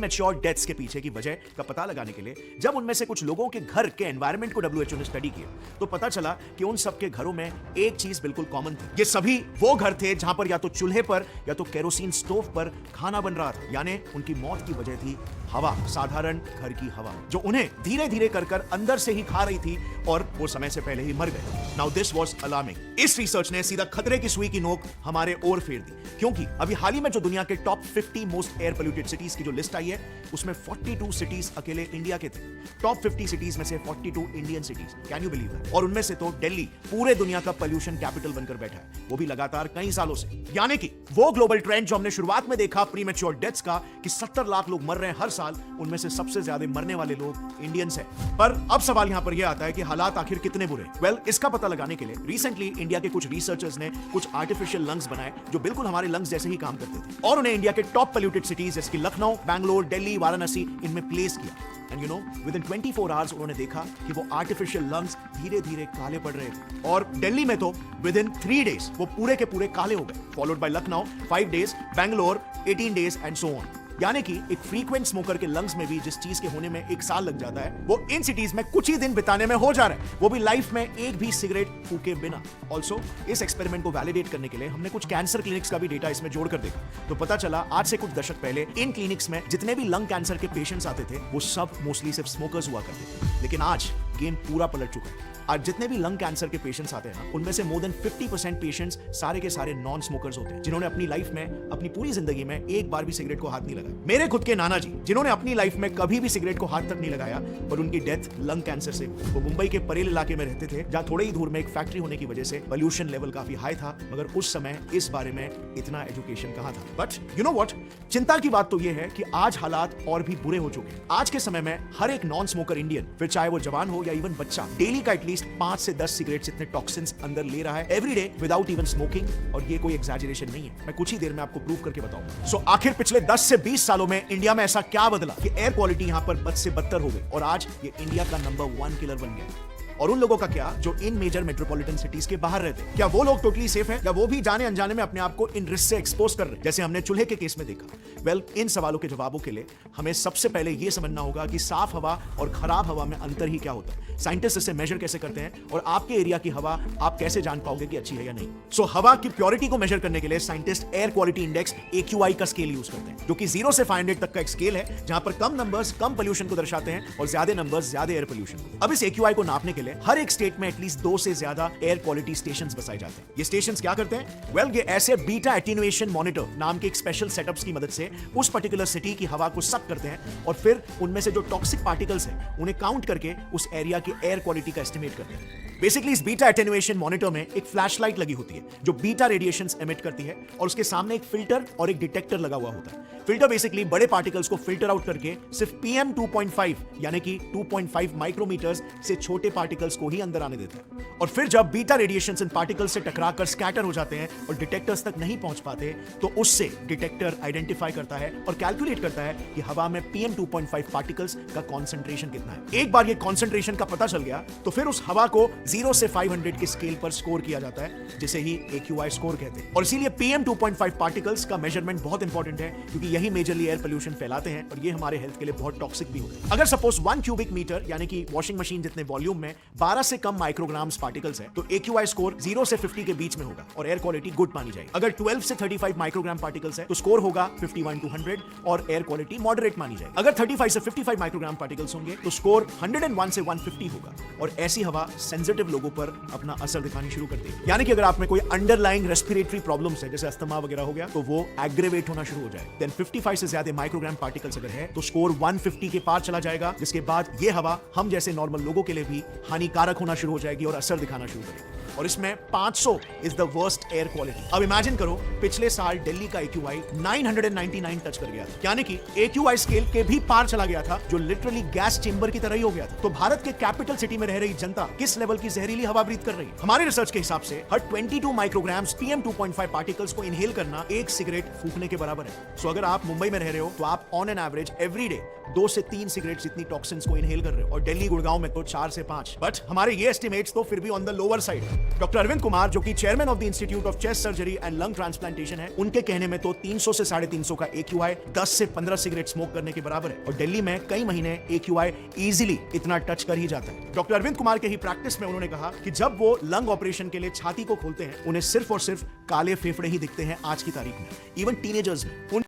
Mature deaths के पीछे की वजह का पता लगाने के लिए जब उनमें से कुछ लोगों के घर के एनवायरनमेंट को WHO ने स्टडी किया तो पता चला कि उन सबके घरों में एक चीज बिल्कुल कॉमन थी। ये सभी वो घर थे जहां पर या तो चूल्हे पर या तो केरोसिन स्टोव पर खाना बन रहा था, यानी उनकी मौत की वजह थी हवा, साधारण घर की हवा जो उन्हें धीरे धीरे कर अंदर से ही खा रही थी और वो समय से पहले ही मर गए। Now this was alarming. इस रिसर्च ने सीधा खतरे की सुई की नोक हमारे ओर फेर दी, क्योंकि अभी हाल ही में जो दुनिया के top 50 most air polluted cities की जो लिस्ट आई है उसमें 42 सिटीज अकेले इंडिया के थे। टॉप 50 सिटीज में से 42 Indian cities, can you believe that? और उनमें से तो दिल्ली पूरे दुनिया का पोल्यूशन कैपिटल बनकर बैठा है, वो भी लगातार कई सालों से। यानी कि वो ग्लोबल ट्रेंड जो हमने शुरुआत में देखा प्रीमैच्योर डेथ्स का कि 70 लाख लोग मर रहे हैं हर साल, उनमें से सबसे ज्यादा मरने वाले लोग इंडियंस हैं। पर अब सवाल यहां पर यह आता है कि हालात आखिर कितने बुरे हैं? वेल, इसका पता लगाने के लिए रिसेंटली इंडिया के कुछ रिसर्चर्स ने कुछ आर्टिफिशियल लंग्स बनाए जो बिल्कुल हमारे लंग्स जैसे ही काम करते थे और उन्हें इंडिया के टॉप पोल्यूटेड सिटीज जैसे कि लखनऊ, बैंगलोर, दिल्ली, वाराणसी इनमें प्लेस किया। And you know, within 24 hours उन्होंने देखा कि वो आर्टिफिशियल लंग्स धीरे धीरे काले पड़ रहे थे और दिल्ली में तो विदिन 3 डेज वो पूरे के पूरे काले हो गए, followed by Lucknow 5 days, Bangalore 18 days and so on. यानी कि एक फ्रीक्वेंट स्मोकर के लंग्स में भी जिस चीज के होने में 1 साल लग जाता है वो इन सिटीज में कुछ ही दिन बिताने में हो जा रहा है, वो भी लाइफ में एक भी सिगरेट फूके बिना। ऑल्सो इस एक्सपेरिमेंट को वैलिडेट करने के लिए हमने कुछ कैंसर क्लिनिक्स का भी डेटा इसमें जोड़कर देखा तो पता चला आज से कुछ दशक पहले इन क्लिनिक्स में जितने भी लंग कैंसर के पेशेंट्स आते थे वो सब मोस्टली सिर्फ स्मोकर्स हुआ करते थे। लेकिन आज गेम पूरा पलट चुका है। आज जितने भी लंग कैंसर के पेशेंट्स आते हैं ना, उनमें से मोर देन 50% पेशेंट्स सारे के सारे नॉन स्मोकर्स होते हैं जिन्होंने अपनी लाइफ में, अपनी पूरी जिंदगी में एक बार भी सिगरेट को हाथ नहीं लगाया। मेरे खुद के नाना जी जिन्होंने अपनी लाइफ में कभी भी सिगरेट को हाथ तक नहीं लगाया पर उनकी डेथ लंग कैंसर से। वो मुंबई के परेल इलाके में रहते थे जहां थोड़े ही दूर में एक फैक्ट्री होने की वजह से पोल्यूशन लेवल काफी हाई था, मगर उस समय इस बारे में इतना एजुकेशन कहां था। बट यू नो व्हाट, चिंता की बात तो यह है कि आज हालात और भी बुरे हो चुके हैं। आज के समय में हर एक नॉन स्मोकर इंडियन, फिर चाहे वो जवान हो या इवन बच्चा, डेली का एटलीस्ट 5 से 10 सिगरेट्स इतने टॉक्सिन्स अंदर ले रहा है every day without even smoking. और ये कोई एग्जैजरेशन नहीं है, मैं कुछ ही देर में आपको प्रूव करके बताऊंगा। सो आखिर पिछले 10 से 20 सालों में इंडिया में ऐसा क्या बदला कि एयर क्वालिटी यहां पर बद से बदतर हो गई और आज ये इंडिया का नंबर 1 किलर बन गया? और उन लोगों का क्या जो इन मेजर मेट्रोपॉलिटन सिटीज के बाहर रहते हैं? क्या वो लोग टोटली सेफ हैं या वो भी जाने अनजाने में अपने आप को इन रिस्क से एक्सपोज कर रहे हैं, जैसे हमने चूल्हे के केस में देखा? वेल, इन सवालों के जवाबों के लिए हमें सबसे पहले यह समझना होगा कि साफ हवा और खराब हवा में अंतर ही क्या होता है, साइंटिस्ट इसे मेजर कैसे करते हैं और आपके एरिया की हवा आप कैसे जान पाओगे कि अच्छी है या नहीं। सो हवा की प्योरिटी को मेजर करने के लिए scientist air quality index AQI का स्केल यूज करते हैं, जो कि 0 से 500 तक का एक स्केल है जहां पर कम नंबर्स कम पोल्यूशन को दर्शाते हैं और ज्यादा नंबर्स ज्यादा एयर पोल्यूशन। अब इस AQI को नापने के लिए हर एक स्टेट में एटलीस्ट 2 से ज्यादा एयर क्वालिटी स्टेशंस बसाए जाते हैं। ये स्टेशंस क्या करते हैं? वेल, ये ऐसे बीटा एटेन्युएशन मॉनिटर नाम के एक स्पेशल सेटअप्स की मदद से उस पर्टिकुलर सिटी की हवा को सक करते हैं और फिर उनमें से जो टॉक्सिक पार्टिकल्स हैं उन्हें काउंट करके उस एरिया की एयर क्वालिटी का एस्टिमेट करते हैं। बेसिकली इस बीटा एटेन्युएशन मॉनिटर में एक फ्लैशलाइट लगी होती है जो बीटा रेडिएशंस एमिट करती है और उसके सामने एक फिल्टर और एक डिटेक्टर लगा हुआ होता है। फिल्टर बेसिकली बड़े पार्टिकल्स को फिल्टर आउट करके सिर्फ PM 2.5 यानी कि 2.5 माइक्रोमीटर्स से छोटे पार्टिकल्स को ही अंदर आने देता है। और फिर जब बीटा रेडिएशंस इन पार्टिकल्स से टकराकर स्कैटर हो जाते हैं और डिटेक्टर्स तक नहीं पहुंच पाते तो उससे डिटेक्टर आइडेंटिफाई करता है और कैलकुलेट करता है कि हवा में PM 2.5 पार्टिकल्स का कॉन्सेंट्रेशन कितना है। एक बार ये कॉन्सेंट्रेशन का पता चल गया तो फिर उस हवा को 0 से 500 के स्केल पर स्कोर किया जाता है, जिसे ही AQI स्कोर कहते हैं। और इसीलिए PM 2.5 पार्टिकल्स का मेजरमेंट बहुत इंपॉर्टेंट है क्योंकि यही मेजरली एयर पोल्यूशन फैलाते हैं और ये हमारे हेल्थ के लिए बहुत टॉक्सिक भी होते हैं। अगर सपोज 1 क्यूबिक मीटर यानी कि वॉशिंग मशीन जितने वॉल्यूम में 12 से कम माइक्रोग्राम्स पार्टिकल्स है तो AQI स्कोर 0 से 50 के बीच में होगा और एयर क्वालिटी गुड मानी जाएगी। अगर 12 से 35 माइक्रोग्राम पार्टिकल्स है तो स्कोर होगा 51 to 100 और एयर क्वालिटी मॉडरेट मानी जाएगी। अगर 35 से 55 माइक्रोग्राम पार्टिकल्स होंगे तो स्कोर 101 से 150 होगा और ऐसी हवा सेंसिटिव लोगों पर अपना असर दिखानी शुरू करती है। यानी कि अगर आप में कोई अंडरलाइंग रेस्पिरेटरी प्रॉब्लम्स है जैसे अस्थमा वगैरह हो गया तो वो एग्रेवेट होना शुरू हो जाए। देन 55 से ज्यादा माइक्रोग्राम पार्टिकल्स अगर है तो स्कोर 150 के पार चला जाएगा, जिसके बाद ये हवा हम जैसे नॉर्मल लोगों के लिए भी हानिकारक होना शुरू हो जाएगी और असर दिखाना शुरू करेगी। और इसमें 500 is the worst air quality. अब इमेजिन करो पिछले साल दिल्ली का AQI 999 टच कर गया था, यानी कि AQI स्केल के भी पार चला गया था जो लिटरली गैस चेंबर की तरह ही हो गया था। तो भारत के कैपिटल सिटी में रह रही जनता किस लेवल की जहरीली हवा ब्रीथ कर रही है? हमारे रिसर्च के हिसाब से हर 22 माइक्रोग्राम्स PM 2.5 पार्टिकल्स को इनहेल करना एक सिगरेट फूकने के बराबर है। सो अगर आप मुंबई में रह रहे हो तो आप on an average every day 2 से 3 सिगरेट जितनी टॉक्सिन्स को इनहेल कर रहे हो और दिल्ली गुड़गांव में तो 4 से 5। बट हमारे ये एस्टिमेट्स तो फिर भी ऑन द लोअर साइड है। डॉक्टर अरविंद कुमार, जो कि chairman of the institute of chest surgery and lung transplantation है, उनके कहने में तो 300 से 350 का AQI 10 से 15 सिगरेट स्मोक करने के बराबर है और दिल्ली में कई महीने AQI इजीली इतना टच कर ही जाता है। डॉक्टर अरविंद कुमार के ही प्रैक्टिस में उन्होंने कहा कि जब वो लंग ऑपरेशन के लिए छाती को खोलते हैं, उन्हें सिर्फ और सिर्फ काले फेफड़े ही दिखते हैं आज की तारीख में, इवन टीनेजर्स में।